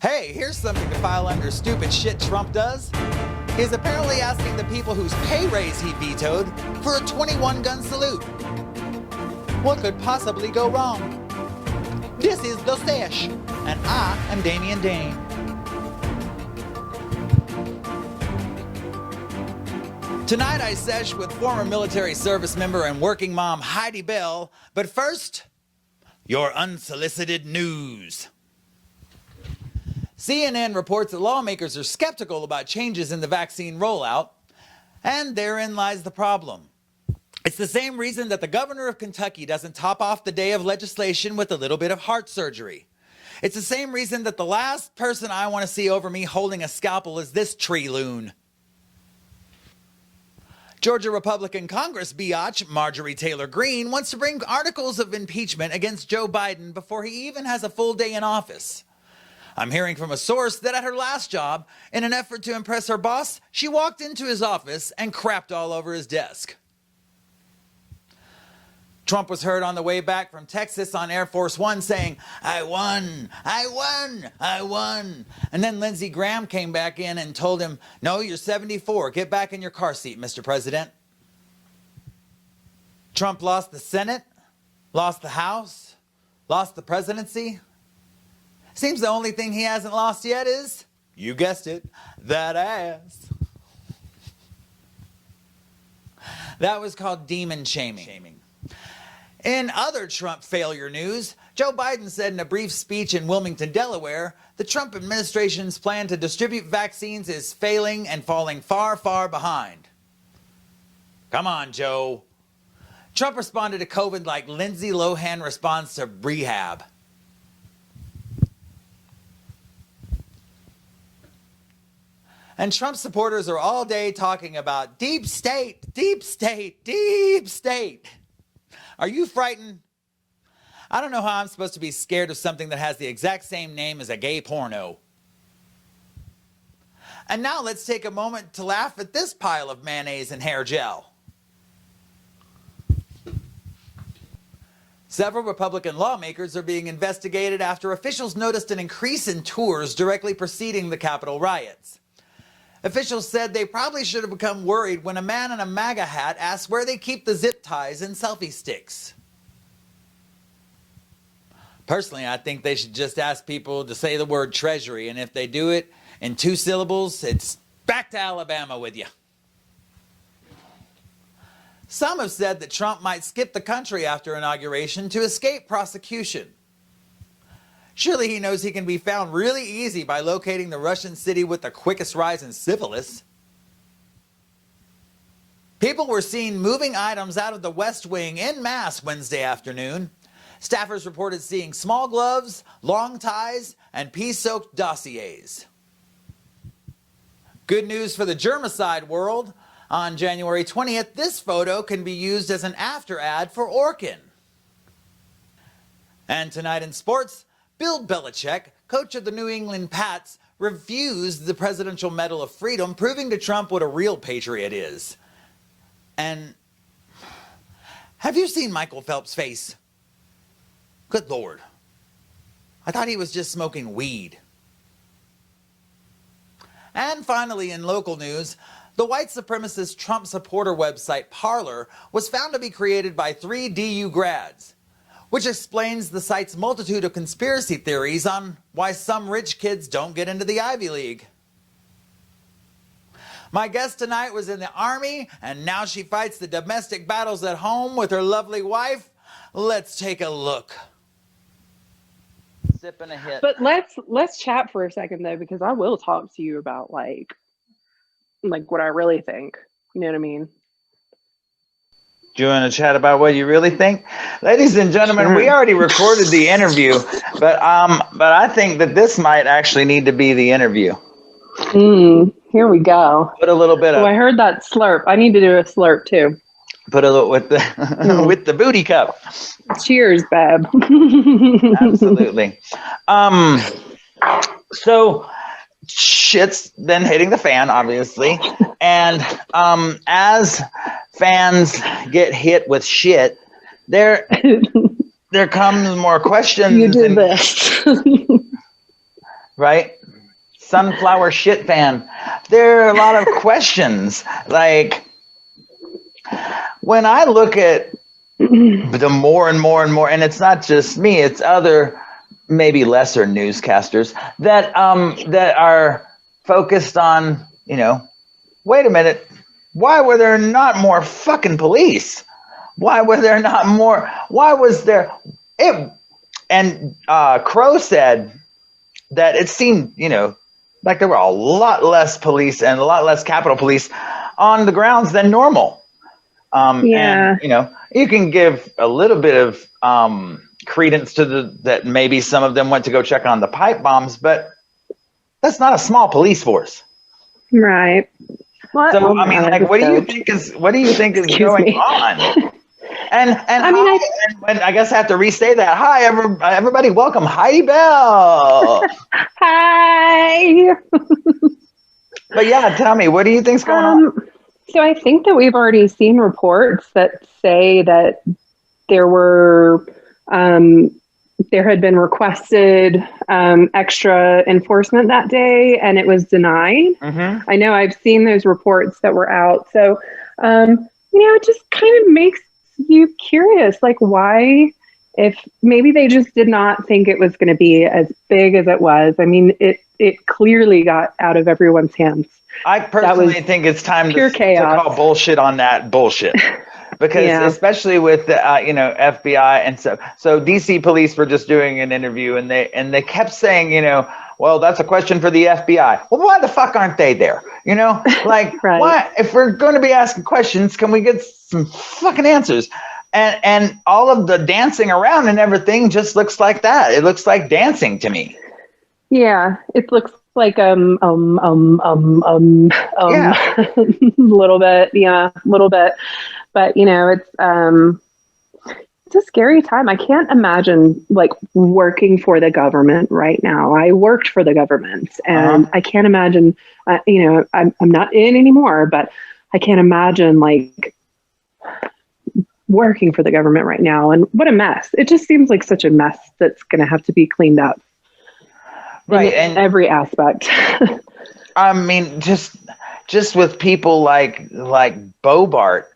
Hey, here's something to file under stupid shit Trump does. He's apparently asking the people whose pay raise he vetoed for a 21-gun salute. What could possibly go wrong? This is The Sesh, and I am Damien Dane. Tonight I sesh with former military service member and working mom Heidi Bell, but first, your unsolicited news. CNN reports that lawmakers are skeptical about changes in the vaccine rollout, and therein lies the problem. It's the same reason that the governor of Kentucky doesn't top off the day of legislation with a little bit of heart surgery. It's the same reason that the last person I want to see over me holding a scalpel is this tree loon. Georgia Republican Congress biatch Marjorie Taylor Greene wants to bring articles of impeachment against Joe Biden before he even has a full day in office. I'm hearing from a source that at her last job, in an effort to impress her boss, she walked into his office and crapped all over his desk. Trump was heard on the way back from Texas on Air Force One saying, "I won, I won, I won." And then Lindsey Graham came back in and told him, "No, you're 74. Get back in your car seat, Mr. President." Trump lost the Senate, lost the House, lost the presidency. Seems the only thing he hasn't lost yet is, you guessed it, that ass. That was called demon shaming. In other Trump failure news, Joe Biden said in a brief speech in Wilmington, Delaware, the Trump administration's plan to distribute vaccines is failing and falling far, far behind. Come on, Joe. Trump responded to COVID like Lindsay Lohan responds to rehab. And Trump supporters are all day talking about deep state, deep state, deep state. Are you frightened? I don't know how I'm supposed to be scared of something that has the exact same name as a gay porno. And now let's take a moment to laugh at this pile of mayonnaise and hair gel. Several Republican lawmakers are being investigated after officials noticed an increase in tours directly preceding the Capitol riots. Officials said they probably should have become worried when a man in a MAGA hat asked where they keep the zip ties and selfie sticks. Personally, I think they should just ask people to say the word treasury, and if they do it in 2 syllables, it's back to Alabama with you. Some have said that Trump might skip the country after inauguration to escape prosecution. Surely he knows he can be found really easy by locating the Russian city with the quickest rise in syphilis. People were seen moving items out of the West Wing en masse Wednesday afternoon. Staffers reported seeing small gloves, long ties, and pee-soaked dossiers. Good news for the germicide world. On January 20th, this photo can be used as an after ad for Orkin. And tonight in sports, Bill Belichick, coach of the New England Pats, refused the Presidential Medal of Freedom, proving to Trump what a real patriot is. And have you seen Michael Phelps' face? Good Lord. I thought he was just smoking weed. And finally, in local news, the white supremacist Trump supporter website Parler was found to be created by 3 DU grads, which explains the site's multitude of conspiracy theories on why some rich kids don't get into the Ivy League. My guest tonight was in the Army, and now she fights the domestic battles at home with her lovely wife. Let's take a look. Sipping a hit. But let's chat for a second though, because I will talk to you about like what I really think. You know what I mean? Do you want to chat about what you really think? Ladies and gentlemen, sure. We already recorded the interview, but I think that this might actually need to be the interview. Here we go. Put a little bit of. Oh, I heard that slurp. I need to do a slurp too. Put a little with the with the booty cup. Cheers, babe. Absolutely. So shit's been hitting the fan, obviously, and as fans get hit with shit, there comes more questions. You do this. right? Sunflower shit fan. There are a lot of questions. Like, when I look at the more and more and more, and it's not just me, it's other maybe lesser newscasters that that are focused on, wait a minute, why were there not more fucking police? Why were there not more? Why was there it? And Crow said that it seemed, like there were a lot less police and a lot less Capitol Police on the grounds than normal. Yeah. And, you can give a little bit of credence to that maybe some of them went to go check on the pipe bombs, but that's not a small police force. Right. What? So, I mean, like, what do you think is going on? And I guess I have to restate that. Hi, everybody. Welcome, Heidi Bell. Hi. But yeah, tell me, what do you think's going on? So I think that we've already seen reports that say that there had been requested extra enforcement that day, and it was denied. Mm-hmm. I know I've seen those reports that were out. So, it just kind of makes you curious, like, why, if maybe they just did not think it was going to be as big as it was. I mean, it clearly got out of everyone's hands. I personally think it's time to call bullshit on that bullshit. Because especially with the FBI and so DC police were just doing an interview, and they kept saying, well, that's a question for the FBI. Well, why the fuck aren't they there? Like, right. Why, if we're going to be asking questions, can we get some fucking answers? And all of the dancing around and everything just looks like that. It looks like dancing to me. Yeah, it looks like a little bit, but it's a scary time. I can't imagine like working for the government right now. I worked for the government, and I can't imagine. I'm not in anymore, but I can't imagine like working for the government right now. And what a mess! It just seems like such a mess that's going to have to be cleaned up. Right, in every aspect. I mean, just with people like Bobart,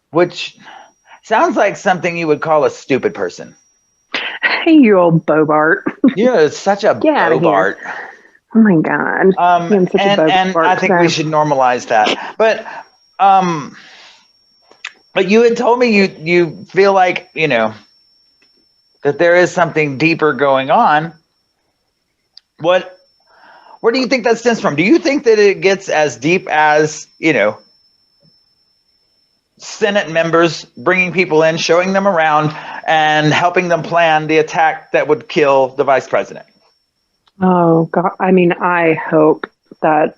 which sounds like something you would call a stupid person. Hey, you old Bobart. You're such a Bobart. Oh my God. And I think we should normalize that. But you had told me you feel like, that there is something deeper going on. Where do you think that stems from? Do you think that it gets as deep as, Senate members bringing people in, showing them around, and helping them plan the attack that would kill the vice president? Oh, God. I mean, I hope that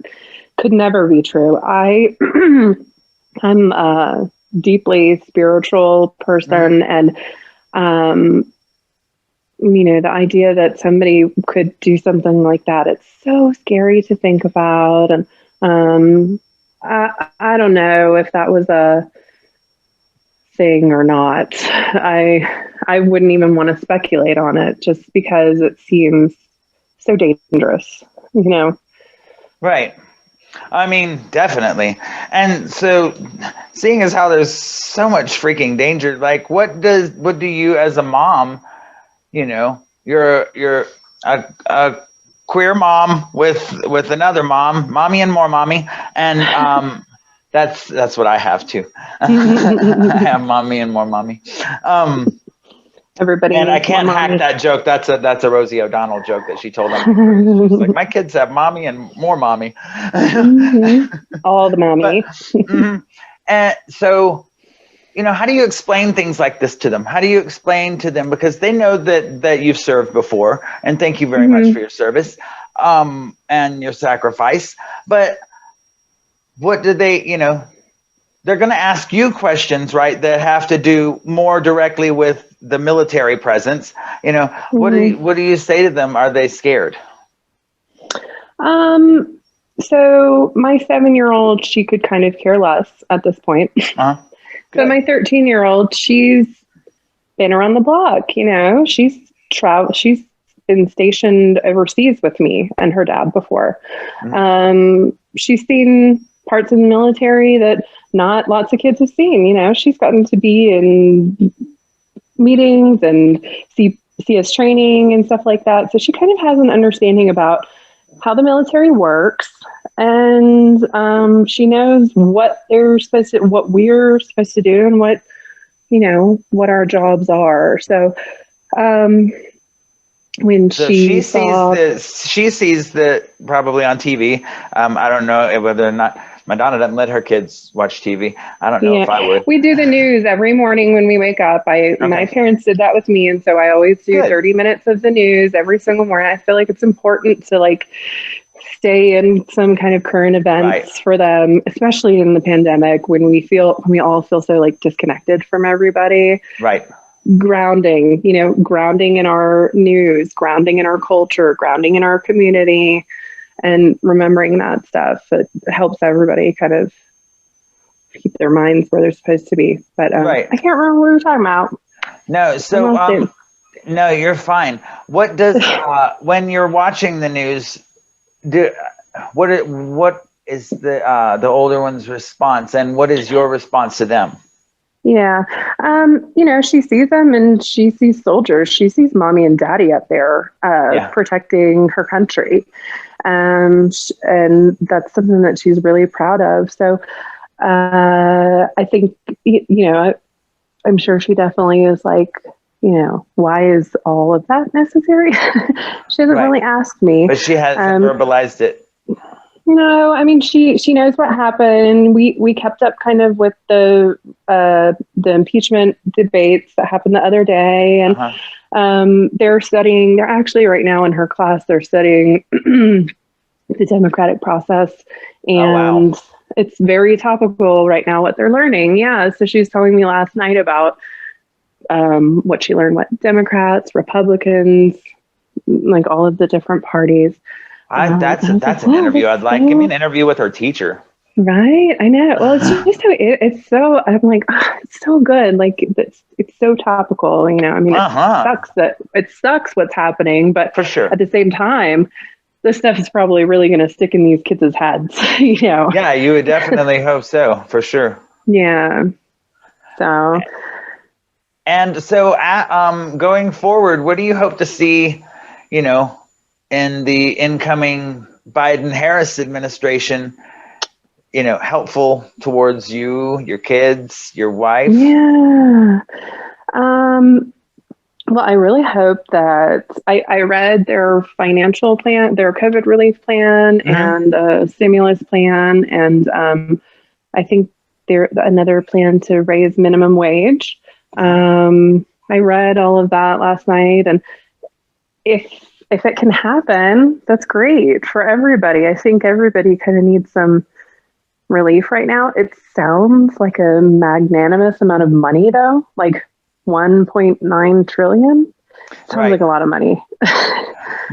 could never be true. I'm a deeply spiritual person, and the idea that somebody could do something like that, it's so scary to think about. And I don't know if that was a thing or not. I wouldn't even want to speculate on it, just because it seems so dangerous, Right. I mean, definitely. And so, seeing as how there's so much freaking danger, like, what do you as a mom, you're a queer mom with another mom, mommy and more mommy, and that's what I have too. I have mommy and more mommy. Everybody, and I can't hack that joke. That's a Rosie O'Donnell joke that she told them. She's like, my kids have mommy and more mommy. All the mommy. And so, how do you explain things like this to them? How do you explain to them, because they know that you've served before, and thank you very much for your service and your sacrifice. But what do they, they're going to ask you questions, right, that have to do more directly with the military presence. What do you say to them? Are they scared? So my 7-year-old, she could kind of care less at this point. So my 13-year-old, she's been around the block. She's been stationed overseas with me and her dad before. She's seen parts of the military that not lots of kids have seen. You know, she's gotten to be in meetings and see us training and stuff like that. So she kind of has an understanding about how the military works, and she knows what we're supposed to do, and what our jobs are. So when she sees the probably on TV. I don't know whether or not Madonna doesn't let her kids watch TV. I don't know if I would. We do the news every morning when we wake up. My parents did that with me, and so I always do 30 minutes of the news every single morning. I feel like it's important to stay in some kind of current events for them, especially in the pandemic when we all feel so disconnected from everybody. Right. Grounding in our news, grounding in our culture, grounding in our community, and remembering that stuff. It helps everybody kind of keep their minds where they're supposed to be. But I can't remember what we were talking about. No, so no, you're fine. What does when you're watching the news, what is the older one's response, and what is your response to them? Yeah. She sees them, and she sees soldiers. She sees mommy and daddy up there protecting her country. And that's something that she's really proud of. So I think, I'm sure she definitely is why is all of that necessary? She hasn't really asked me. But she hasn't verbalized it. No, I mean, she knows what happened. We kept up kind of with the impeachment debates that happened the other day, and they're actually right now in her class, they're studying the democratic process, and it's very topical right now what they're learning. Yeah, so she's telling me last night about what she learned, what Democrats, Republicans, all of the different parties. That's an interview I'd like. Give me an interview with her teacher. Right, I know. Well, it's just I'm like, it's so good. It's so topical. I mean, it sucks what's happening, but for sure, at the same time, this stuff is probably really going to stick in these kids' heads. Yeah, you would definitely hope so, for sure. Yeah. So. And so, going forward, what do you hope to see? In the incoming Biden-Harris administration, helpful towards you, your kids, your wife? Yeah. Well, I really hope that I read their financial plan, their COVID relief plan, and a stimulus plan, and I think there's another plan to raise minimum wage. I read all of that last night, and if it can happen, that's great for everybody. I think everybody kind of needs some relief right now. It sounds like a magnanimous amount of money, though, 1.9 trillion. Sounds like a lot of money.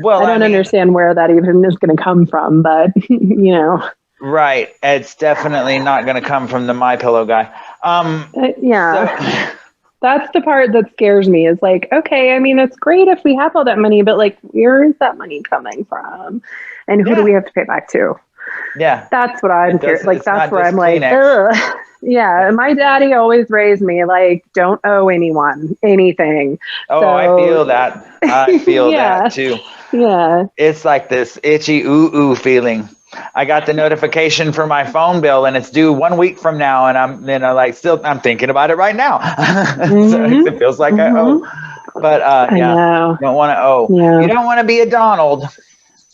Well, I don't understand where that even is going to come from, but Right. It's definitely not going to come from the MyPillow guy. Yeah. That's the part that scares me is okay, I mean, it's great if we have all that money, but where is that money coming from? And who do we have to pay back to? Yeah. That's what I'm scared. That's where I'm ugh. Yeah. My daddy always raised me don't owe anyone anything. Oh, so, I feel that. I feel that too. Yeah. It's like this itchy ooh feeling. I got the notification for my phone bill, and it's due 1 week from now, and I'm I'm thinking about it right now. So it feels like I owe, but I don't want to owe. Yeah. You don't want to be a Donald.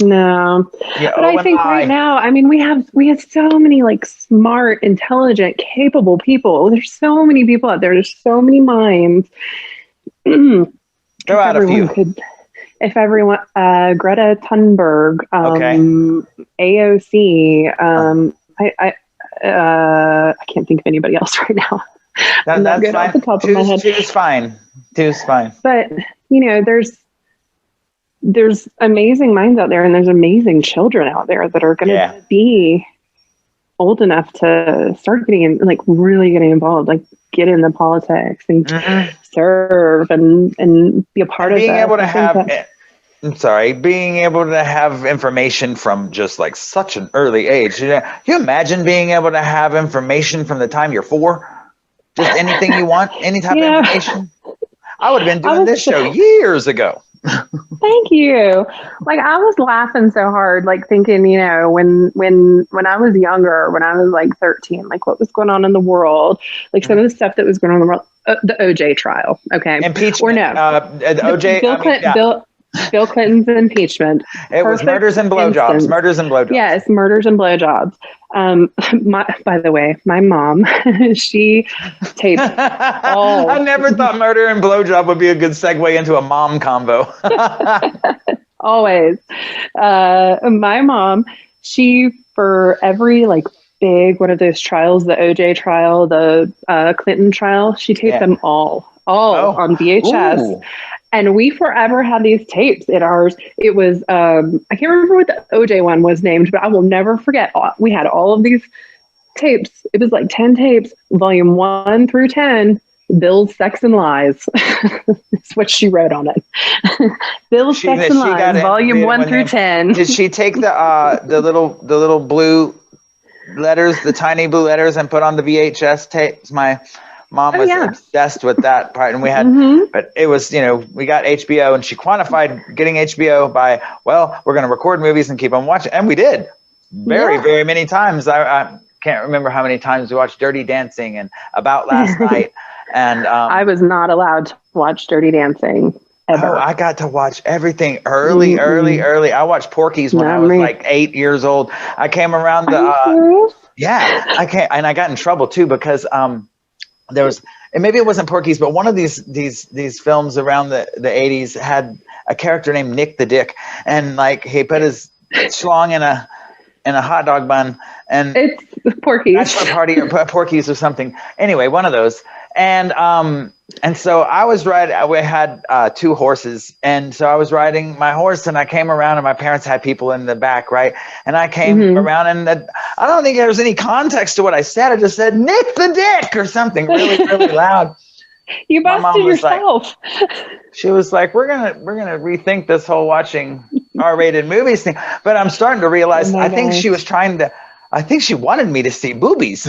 No, but I think right now, I mean, we have so many smart, intelligent, capable people. There's so many people out there. There's so many minds. Throw out a few. If everyone, Greta Thunberg, AOC, I can't think of anybody else right now. That's fine. Off the top of my head. Two's fine. But there's amazing minds out there, and there's amazing children out there that are going to be old enough to start getting really getting involved, get into politics and serve and be a part of being able to have I'm sorry, being able to have information from just like such an early age. Can you imagine being able to have information from the time you're 4? Just anything you want, any type of information. I would have been doing this show years ago. Thank you. Like, I was laughing so hard, like thinking, you know, when I was younger, when I was like 13, like what was going on in the world, like some of the stuff that was going on in the world, the OJ trial. Okay. Impeachment. Or no. OJ. Bill Clinton's impeachment. It was murders and blowjobs. Murders and blowjobs. Yes, murders and blowjobs. By the way, my mom, she taped all. I never thought murder and blowjob would be a good segue into a mom combo. Always. My mom, she, for every like big one of those trials, the OJ trial, the Clinton trial, she taped them all on VHS. Ooh. And we forever had these tapes in ours. It was, I can't remember what the OJ one was named, but I will never forget. We had all of these tapes. It was like 10 tapes, volume 1 through 10, Bill's Sex and Lies. That's what she wrote on it. Bill's Sex and Lies, volume 1 through 10. Did she take the little blue letters, the tiny blue letters, and put on the VHS tapes? My mom was obsessed with that part, and we had, but it was, you know, we got HBO, and she quantified getting HBO by, well, we're going to record movies and keep on watching, and we did very many times. I can't remember how many times we watched Dirty Dancing and About Last Night, and I was not allowed to watch Dirty Dancing ever. Oh, I got to watch everything early. I watched Porky's when I was like 8 years old. I came around the and I got in trouble too because there was, and maybe it wasn't Porky's, but one of these films around the 80s had a character named Nick the Dick, and like he put his schlong in a hot dog bun, and it's Porky's bachelor party or Porky's or something. Anyway, one of those, and so I was riding. We had 2 horses, and so I was riding my horse, and I came around, and my parents had people in the back, right? And I came around, and I don't think there was any context to what I said. I just said Nick the Dick or something really loud. You busted yourself. She was like, "We're gonna rethink this whole watching R-rated movies thing." But I'm starting to realize I think she was trying to. I think she wanted me to see boobies.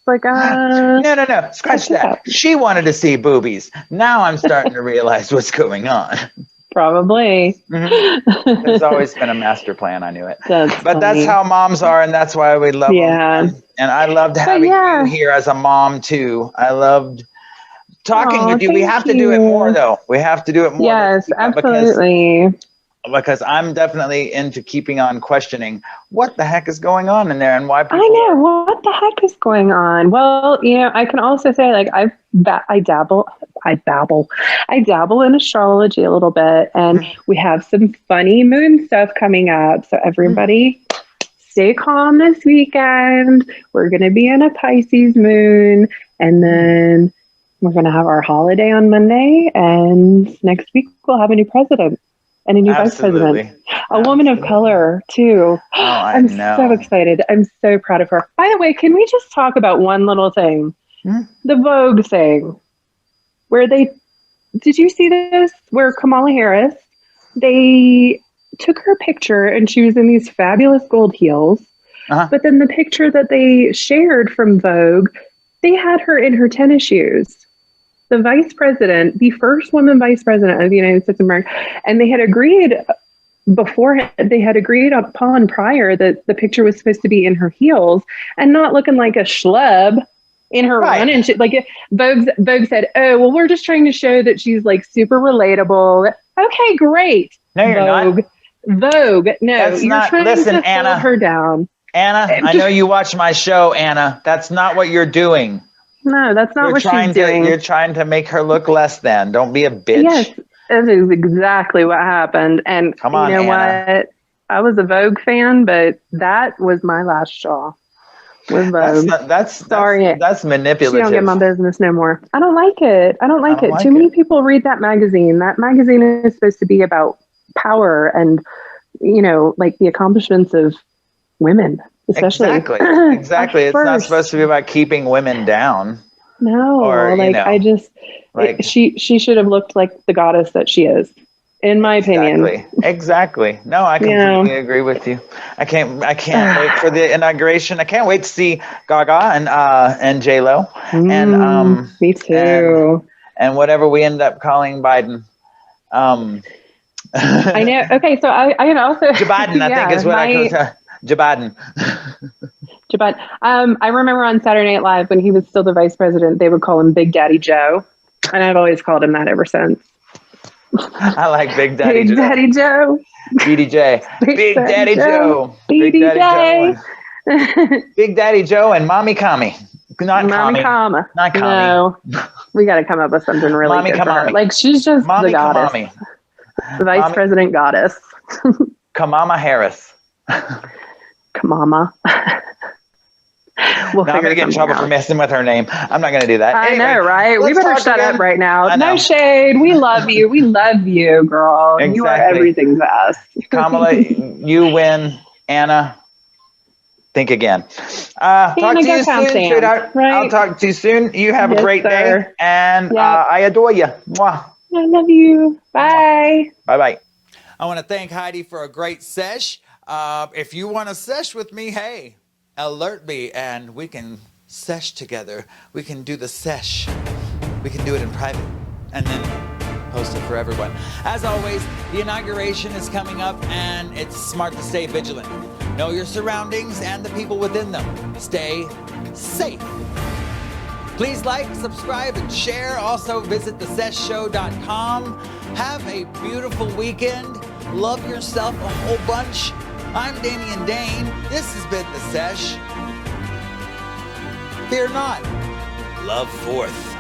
Like, no, scratch that. She wanted to see boobies. Now I'm starting to realize what's going on. Probably. There's always been a master plan. I knew it. That's how moms are, and that's why we love them. And I loved having you here as a mom too. I loved talking with you. We have to do it more, though. We have to do it more. Yes, absolutely. Because I'm definitely into keeping on questioning what the heck is going on in there and why people. I know, what the heck is going on? Well, you know, I can also say, like, I dabble in astrology a little bit, and we have some funny moon stuff coming up. So everybody stay calm this weekend. We're going to be in a Pisces moon, and then we're going to have our holiday on Monday, and next week we'll have a new president. And a new vice president, a woman of color too. Oh, I'm so excited. I'm so proud of her. By the way, can we just talk about one little thing? The Vogue thing, where did you see this? Where Kamala Harris, they took her picture and she was in these fabulous gold heels. But then the picture that they shared from Vogue, they had her in her tennis shoes. The vice president, the first woman vice president of the United States of America, and they had agreed upon prior that the picture was supposed to be in her heels and not looking like a schlub in her run. And like Vogue said, "Oh, well, we're just trying to show that she's like super relatable." Okay, great. No, you're not. Vogue. No, that's you're not. trying Listen, to Anna, hold her down. Anna, I know you watch my show, Anna. That's not what you're doing. No, that's not what she's doing. You're trying to make her look less than. Don't be a bitch. Yes, that is exactly what happened. And come on, you know Anna. What? I was a Vogue fan, but that was my last straw. With Vogue. That's manipulative. She don't get my business no more. I don't like it. I don't like it. Too many people read that magazine. That magazine is supposed to be about power and, you know, like the accomplishments of women. Especially. Exactly. It's not supposed to be about keeping women down. No, she should have looked like the goddess that she is. in my opinion. Exactly. No, I completely agree with you. I can't wait for the inauguration. I can't wait to see Gaga and J-Lo and Me too. and whatever we end up calling Biden. I know. Okay, so I can also Jabiden, I think is what I call Jabiden. Jabiden. I remember on Saturday Night Live when he was still the vice president, they would call him Big Daddy Joe, and I've always called him that ever since. I like Big Daddy Big Joe. Daddy Joe. BDJ. Big Daddy Joe. Big Daddy Joe. Big Daddy Joe and Mommy Kami. Not Mommy Kami. Kama. Not Kami. No, we got to come up with something really Mommy good for her. Kamami. Like she's just Mommy the goddess, Kamami. the vice president goddess. Kamama Harris. Kamama. I'm going to get in trouble for messing with her name. I'm not going to do that. I know, right? We better shut up right now. No shade. We love you. We love you, girl. Exactly. You are everything to us. Kamala, you win. Anna, think again. Talk to you soon, sweetheart. Right? I'll talk to you soon. You have a great day. And I adore you. Mwah. I love you. Bye. Bye-bye. I want to thank Heidi for a great sesh. If you want to sesh with me, hey, alert me and we can sesh together. We can do the sesh. We can do it in private and then post it for everyone. As always, the inauguration is coming up and it's smart to stay vigilant. Know your surroundings and the people within them. Stay safe. Please like, subscribe, and share. Also visit theseshshow.com. Have a beautiful weekend. Love yourself a whole bunch. I'm Damien Dane. This has been The Sesh. Fear not. Love forth.